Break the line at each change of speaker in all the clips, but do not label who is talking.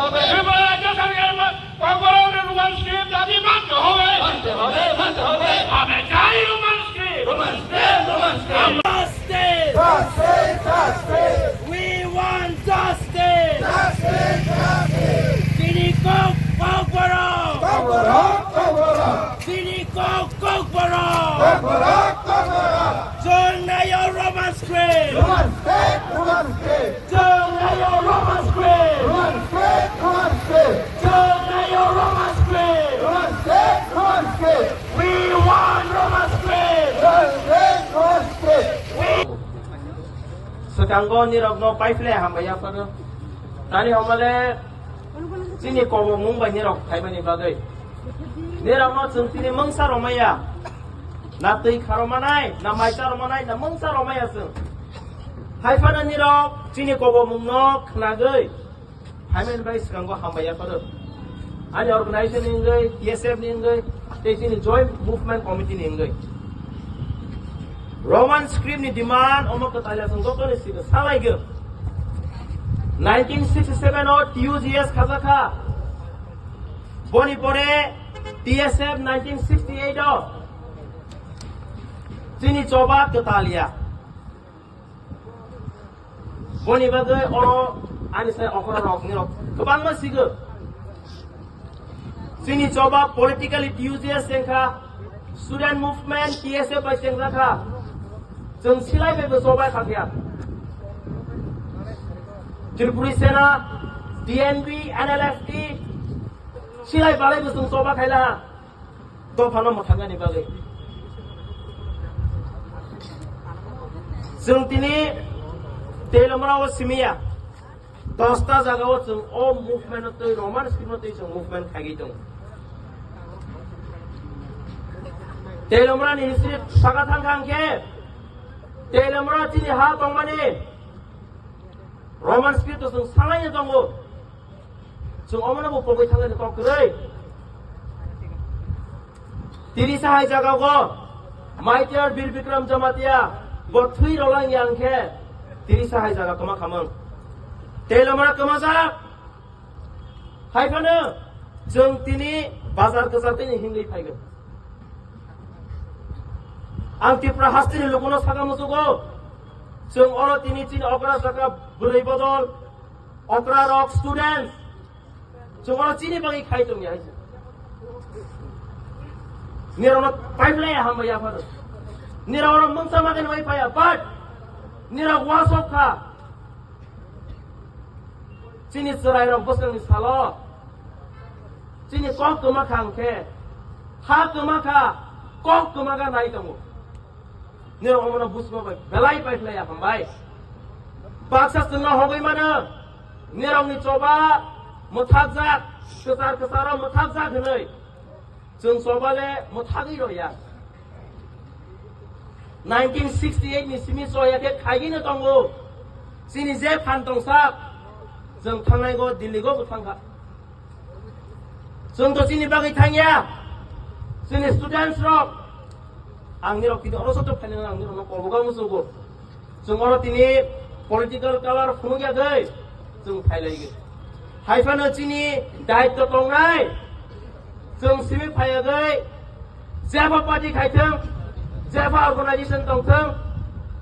হবে
এবার জাসাঙ্গের কবরের রোমান স্ক্রিপ্ট দাবি মানতে হবে
মানতে হবে মানতে হবে
আমি চাই Roman script
Roman script Roman script
Justice!
justice justice
We want justice!
justice justice
Siniko Kokboro!
Kokboro Kokboro
Siniko Kokboro!
Kokboro Kokboro
Turn na your Roman script!
Roman script Roman script
Turn na your Roman script!
Roman script Roman script
Turn na your Roman script!
Roman script Roman script
We want Roman script!
Roman script Roman script
Sekarang ni rokno paifle hambaya pada. Tani hamale sini kobo mumbai ni rok kai bani bagai. Ni rokno sentini mangsa romaya. Na tei karomanai, na maita romanai, na mangsa romaya seng. Hai pada ni rok sini kobo mumno knagai. Hai men bai sekarang ko hambaya pada. Ani organization ni ngai, TSF ni ngai, tei sini Joint Movement Committee ni ngai. Roman script ni demand omo katala sanggo kone siga salai ge 1967 o TUGS khazakha boni pore TSF 1968 o chini choba katalia boni bagai oro ani sai okora rok ni rok kobang ma siga chini choba politically TUGS sengkha student movement TSF by sengkha जों सिलायबायबो जबाय खाखिया त्रिपुरी सेना DNB NLFT सिलाय बालायबो जों जबा खायला दफानो मथांगानि बागै जों दिनै तेलमराव सिमिया 10टा जागायाव जों अ मुभमेन्ट रमान स्क्रिप्टै जों मुभमेन्ट खागि दं तेलमरानि हिस्ट्रि सागा थांखांखे Telemra sini ha tongmani Roman script tu sung sangai tongo sung omana bu pokoi thangai ni tokrai tiri sahai jaga go Maitiar Bir Bikram Jamatia go thui rolang yang khe tiri sahai jaga kama khamang Telemra kama ja hai khana jung tini bazar kasate ni hingai phaigo Ang tipra hastini lukuno saka musugo Sung oro tini chini okra saka burai bodol Okra rock students Sung oro chini bagi khai tung ya Nirono pipeline hamba ya fado Nirono mungsa makin wifi ya but Niro wasok ka Chini serai rong bosang ni salo Chini kok kema kangke Ha kema ka Kok kema ka nai tamu Nero omona busma bai belai pipeline ya hambai Baksa sunna hogai mana Nero ni coba muthakjak kesar-kesara muthakjak hnai Jung sobale muthagi ro ya 1968 ni simi soya ke khaigi na tongo sini je phan tong sak jung thangnai go Delhi go thangha jung to sini bagai thangya sini students rock Angni rok tini oro soto phane na angni rok koboga musugo jung oro tini political color phunugya gai jung phailai ge haifano chini daitto tongnai jung simi phaya gai jeba party khaithang jeba organization tongthang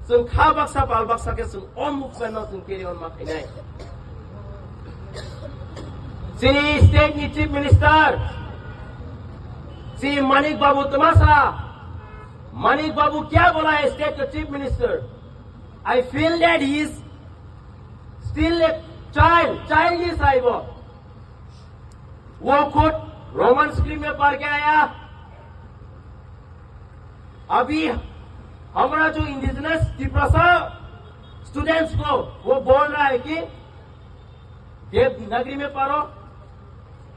jung kha baksa bal baksa ke jung om movement no jung carry on ma khainai chini state ni chief minister Sri Manik Babu Tamasa Manik Babu क्या बोला है state का chief minister I feel that he is still a child is आई वो खुद Roman screen में पढ़ के आया अभी हमारा जो इंडिजिनस त्रिपुरा स्टूडेंट्स को वो बोल रहा है कि देवनागरी में पढ़ो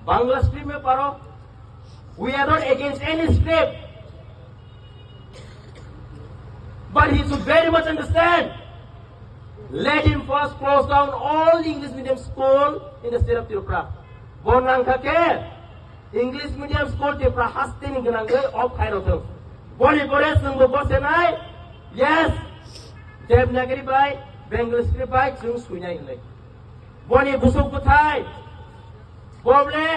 बांग्ला स्क्रीन में पढ़ो we are not against any script But he should very much understand. Let him first close down all the English medium school in the state of Tripura. Bonang kake English medium school Tripura hastin ginangai of Kairotum. Boni bore sungguh bosenai. Yes. Devanagari by Bengal script by Chung Sunya ilai. Boni busuk putai. बबले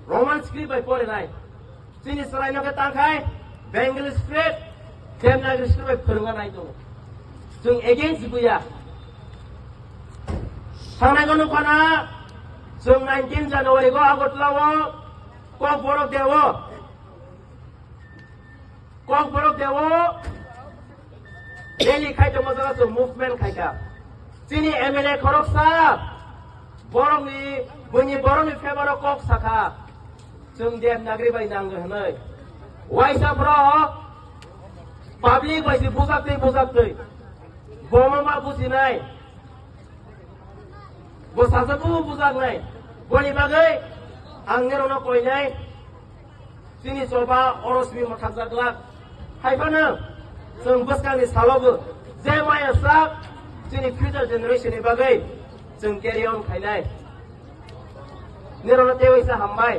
Roman script बाय फरायनाय जोंनि सरायनोखौ तांखाय Bengali script Devanagari script बाय फोरोंनाय दङ जों एगेन्स्ट गैया थांनाय गणफाना जों 19 जानुवारिखौ आगरतलायाव कक बरफ देवो रेली खायदों जों मुभमेन्ट खायदा जोंनि एमएलए खरक साहब बरफनि फेभाराव कक साखा जों देवनागरी बायनांगौ होनै वाइसाफ्राव पाब्लिक बायदि बुजाखै बमा बुजिनाय सासेबो बुजाखनाय गनि बागै आं नेरनो कयनाय जोंनि जबा अरसमि मथाजाग्ला खायफानो जों बोसकानि सालावबो जे माया साब जोंनि फिउचार जेनेरेशननि बागै जों केरि अन खायनाय नेरनो तेवैसा हामबाय